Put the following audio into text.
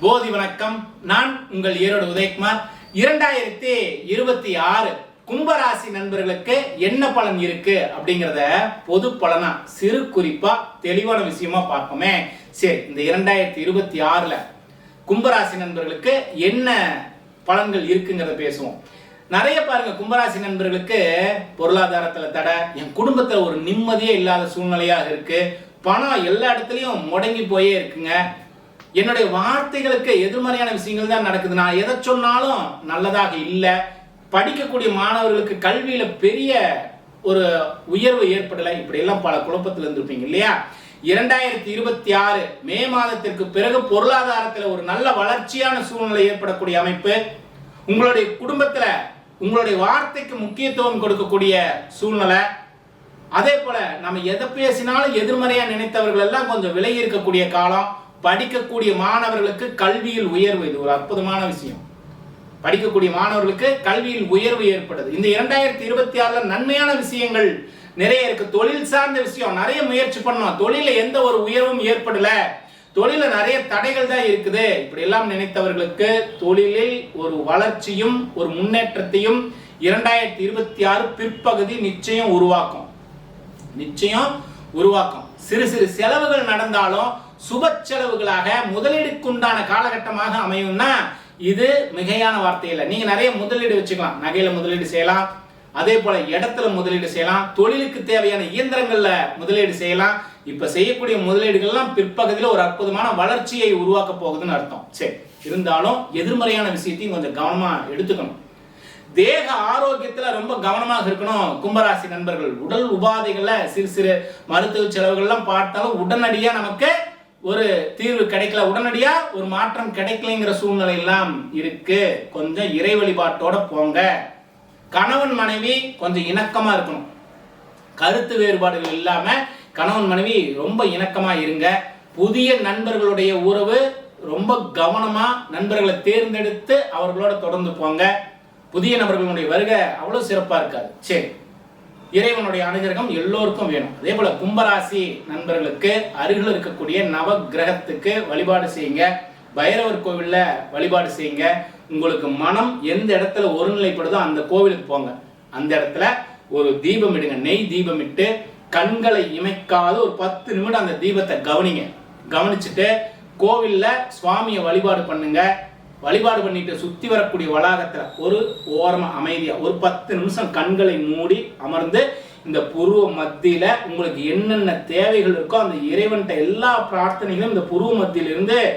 போதி வணக்கம். நான் உங்கள் ஈரோடு உதயகுமார். 2026 கும்பராசி நண்பர்களுக்கு என்ன பலன் இருக்கு அப்படிங்கறத பொது பலனா சிறு குறிப்பா தெளிவான விஷயமா பார்ப்போமே. சரி, இந்த 2026ல கும்பராசி நண்பர்களுக்கு என்ன பலன்கள் இருக்குங்கிறத பேசுவோம். நிறைய பாருங்க, கும்பராசி நண்பர்களுக்கு பொருளாதாரத்துல தடை, என் குடும்பத்துல ஒரு நிம்மதியே இல்லாத சூழ்நிலையாக இருக்கு, பணம் எல்லா இடத்துலயும் முடங்கி போயே இருக்குங்க, என்னுடைய வார்த்தைகளுக்கு எதிர்மறையான விஷயங்கள் தான் நடக்குது, நான் எதை சொன்னாலும் நல்லதாக இல்லை, படிக்கக்கூடிய மாணவர்களுக்கு கல்வியில பெரிய ஒரு உயர்வு ஏற்படலை, இப்படி எல்லாம் பல குழப்பத்தில் இருந்திருப்பீங்க இல்லையா. 2026 மே மாதத்திற்கு பிறகு பொருளாதாரத்தில் ஒரு நல்ல வளர்ச்சியான சூழ்நிலை ஏற்படக்கூடிய அமைப்பு, உங்களுடைய குடும்பத்துல உங்களுடைய வார்த்தைக்கு முக்கியத்துவம் கொடுக்கக்கூடிய சூழ்நிலை, அதே போல நம்ம எதை பேசினாலும் எதிர்மறையா நினைத்தவர்கள் எல்லாம் கொஞ்சம் விலகி இருக்கக்கூடிய காலம், படிக்கக்கூடிய மாணவர்களுக்கு கல்வியில் உயர்வு, இது ஒரு அற்புதமான விஷயம். படிக்கக்கூடிய மாணவர்களுக்கு கல்வியில் உயர்வு ஏற்படுது. இந்த 2026 நன்மையான விஷயங்கள் நிறைய இருக்கு. தொழில் சார்ந்த விஷயம் நிறைய முயற்சி பண்ணோம், தொழில எந்த ஒரு உயர்வும் ஏற்படல, தொழில நிறைய தடைகள் தான் இருக்குது, இப்படி எல்லாம் நினைத்தவர்களுக்கு தொழிலில் ஒரு வளர்ச்சியும் ஒரு முன்னேற்றத்தையும் 2026 பிற்பகுதி நிச்சயம் உருவாக்கும். சிறு சிறு செலவுகள் நடந்தாலும் சுப செலவுகளாக முதலீடுக்குண்டான காலகட்டமாக அமையும்னா இது மிகையான வார்த்தை இல்லை. நீங்க நிறைய முதலீடு வச்சுக்கலாம், நகையில முதலீடு செய்யலாம், அதே போல இடத்துல முதலீடு செய்யலாம், தொழிலுக்கு தேவையான இயந்திரங்கள்ல முதலீடு செய்யலாம். இப்ப செய்யக்கூடிய முதலீடுகள்லாம் பிற்பகுதியில் ஒரு அற்புதமான வளர்ச்சியை உருவாக்க போகுதுன்னு அர்த்தம். சரி, இருந்தாலும் எதிர்மறையான விஷயத்தையும் கொஞ்சம் கவனமா எடுத்துக்கணும். தேக ஆரோக்கியத்துல ரொம்ப கவனமாக இருக்கணும் கும்பராசி நண்பர்கள். உடல் உபாதைகள்ல சிறு சிறு மருத்துவ செலவுகள்லாம் பார்த்தாலும் உடனடியா நமக்கு ஒரு தீர்வு கிடைக்கல, உடனடியா ஒரு மாற்றம் கிடைக்கலைங்கிற சூழ்நிலை எல்லாம் இருக்கு. கொஞ்சம் இறை வழிபாட்டோட போங்க. கணவன் மனைவி கொஞ்சம் இணக்கமா இருக்கணும், கருத்து வேறுபாடுகள் இல்லாம கணவன் மனைவி ரொம்ப இணக்கமா இருங்க. புதிய நண்பர்களுடைய உறவு ரொம்ப கவனமா நண்பர்களை தேர்ந்தெடுத்து அவர்களோட தொடர்ந்து போங்க. புதிய நபர்களுடைய வருகை அவ்வளவு சிறப்பா இருக்காது. சரி, இறைவனுடைய அனுகிரகம் எல்லோருக்கும் வேணும். அதே போல கும்பராசி நண்பர்களுக்கு அருகில் இருக்கக்கூடிய நவ கிரகத்துக்கு வழிபாடு செய்யுங்க, பைரவர் கோவில்ல வழிபாடு செய்யுங்க. உங்களுக்கு மனம் எந்த இடத்துல ஒருநிலைப்படுதோ அந்த கோவிலுக்கு போங்க, அந்த இடத்துல ஒரு தீபம் இடுங்க, நெய் தீபம் இட்டு கண்களை இமைக்காத ஒரு 10 நிமிடம் அந்த தீபத்தை கவனிச்சுட்டு கோவில்ல சுவாமியை வழிபாடு பண்ணுங்க. வழிபாடு பண்ணிட்டு சுத்தி வரக்கூடிய வளாகத்துல ஒரு ஓரமா அமைதியா ஒரு 10 நிமிஷம் கண்களை மூடி அமர்ந்து இந்த புருவ மத்தியில உங்களுக்கு என்னென்ன தேவைகள் இருக்கோ அந்த இறைவன்கிட்ட எல்லா பிரார்த்தனைகளும் இந்த புருவ மத்தியிலிருந்து